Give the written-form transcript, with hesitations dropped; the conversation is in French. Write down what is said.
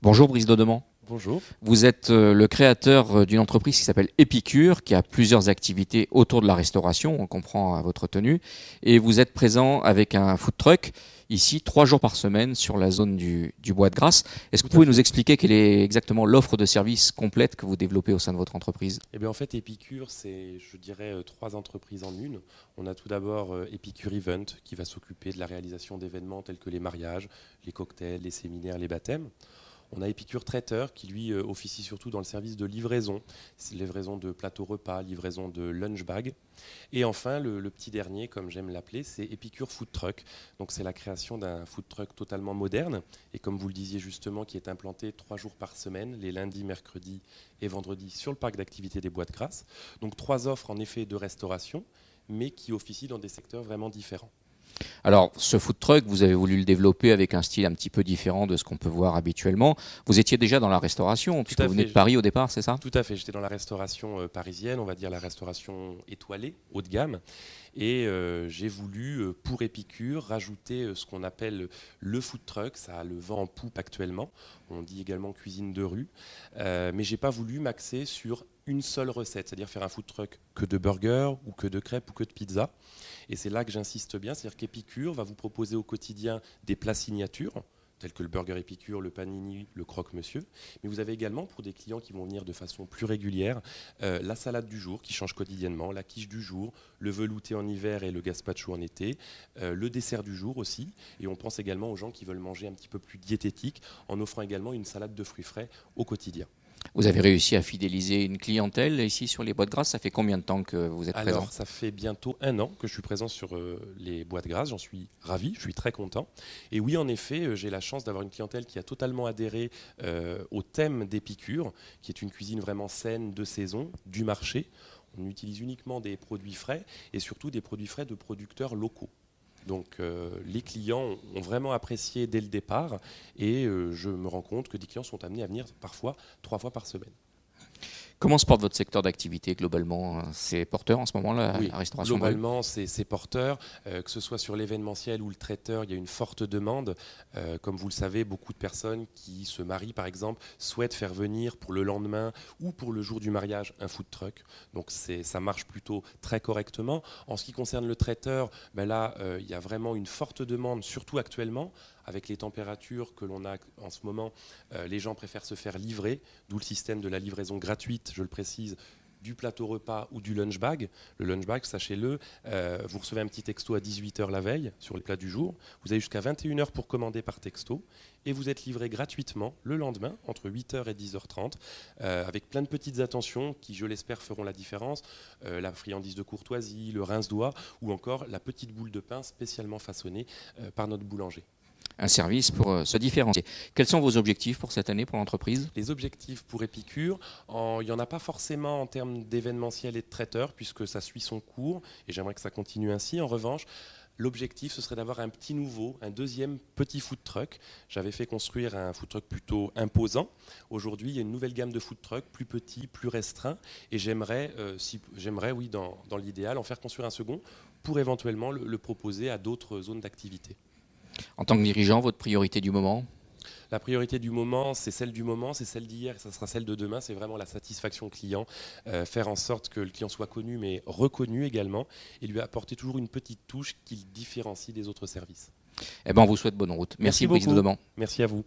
Bonjour Brice Dodemand. Bonjour. Vous êtes le créateur d'une entreprise qui s'appelle Épicure, qui a plusieurs activités autour de la restauration, on comprend à votre tenue, et vous êtes présent avec un food truck, ici, 3 jours par semaine sur la zone du Bois de Grasse. Est-ce que vous pouvez nous expliquer quelle est exactement l'offre de services complète que vous développez au sein de votre entreprise? Eh bien, en fait, Épicure, c'est, je dirais, 3 entreprises en une. On a tout d'abord Épicure Event, qui va s'occuper de la réalisation d'événements tels que les mariages, les cocktails, les séminaires, les baptêmes. On a Épicure Traiteur qui lui officie surtout dans le service de livraison, livraison de plateaux repas, livraison de lunch bag. Et enfin, le petit dernier, comme j'aime l'appeler, c'est Épicure Food Truck. Donc c'est la création d'un food truck totalement moderne et comme vous le disiez justement, qui est implanté 3 jours par semaine, les lundis, mercredis et vendredis sur le parc d'activités des Bois de Grasse. Donc 3 offres en effet de restauration, mais qui officient dans des secteurs vraiment différents. Alors, ce food truck, vous avez voulu le développer avec un style un petit peu différent de ce qu'on peut voir habituellement. Vous étiez déjà dans la restauration, puisque vous venez de Paris au départ, c'est ça? Tout à fait, j'étais dans la restauration parisienne, on va dire la restauration étoilée, haut de gamme. Et j'ai voulu, pour Épicure, rajouter ce qu'on appelle le food truck. Ça a le vent en poupe actuellement. On dit également cuisine de rue. Mais j'ai pas voulu m'axer sur une seule recette, c'est-à-dire faire un food truck que de burgers ou que de crêpes ou que de pizza. Et c'est là que j'insiste bien, c'est-à-dire qu'Épicure va vous proposer au quotidien des plats signatures, tels que le burger Épicure, le panini, le croque-monsieur. Mais vous avez également, pour des clients qui vont venir de façon plus régulière, la salade du jour qui change quotidiennement, la quiche du jour, le velouté en hiver et le gazpacho en été, le dessert du jour aussi. Et on pense également aux gens qui veulent manger un petit peu plus diététique en offrant également une salade de fruits frais au quotidien. Vous avez réussi à fidéliser une clientèle ici sur les Bois de Grasse. Ça fait combien de temps que vous êtes présent? Alors, ça fait bientôt 1 an que je suis présent sur les Bois de Grasse. J'en suis ravi, je suis très content. Et oui, en effet, j'ai la chance d'avoir une clientèle qui a totalement adhéré au thème d'Épicure, qui est une cuisine vraiment saine, de saison, du marché. On utilise uniquement des produits frais et surtout des produits frais de producteurs locaux. Donc les clients ont vraiment apprécié dès le départ et je me rends compte que des clients sont amenés à venir parfois 3 fois par semaine. Comment se porte votre secteur d'activité globalement? C'est porteur en ce moment, Oui, la restauration de rue? globalement, c'est porteur. Que ce soit sur l'événementiel ou le traiteur, il y a une forte demande. Comme vous le savez, beaucoup de personnes qui se marient, par exemple, souhaitent faire venir pour le lendemain ou pour le jour du mariage un food truck. Donc ça marche plutôt très correctement. En ce qui concerne le traiteur, ben là, il y a vraiment une forte demande, surtout actuellement. Avec les températures que l'on a en ce moment, les gens préfèrent se faire livrer, d'où le système de la livraison gratuite, je le précise, du plateau repas ou du lunch bag. Le lunch bag, sachez-le, vous recevez un petit texto à 18h la veille sur les plats du jour. Vous avez jusqu'à 21h pour commander par texto et vous êtes livré gratuitement le lendemain entre 8h et 10h30 avec plein de petites attentions qui, je l'espère, feront la différence. La friandise de courtoisie, le rince-doigt ou encore la petite boule de pain spécialement façonnée par notre boulanger. Un service pour se différencier. Quels sont vos objectifs pour cette année pour l'entreprise? Les objectifs pour Épicure, il n'y en a pas forcément en termes d'événementiel et de traiteur, puisque ça suit son cours, et j'aimerais que ça continue ainsi. En revanche, l'objectif, ce serait d'avoir un petit nouveau, un deuxième petit food truck. J'avais fait construire un food truck plutôt imposant. Aujourd'hui, il y a une nouvelle gamme de food truck, plus petit, plus restreint, et j'aimerais, oui, dans l'idéal, en faire construire un second pour éventuellement le proposer à d'autres zones d'activité. En tant que dirigeant, votre priorité du moment? La priorité du moment, c'est celle du moment, c'est celle d'hier et ça sera celle de demain. C'est vraiment la satisfaction client, faire en sorte que le client soit connu mais reconnu également et lui apporter toujours une petite touche qui le différencie des autres services. Eh ben, on vous souhaite bonne route. Merci Brice beaucoup. Dodemand. Merci à vous.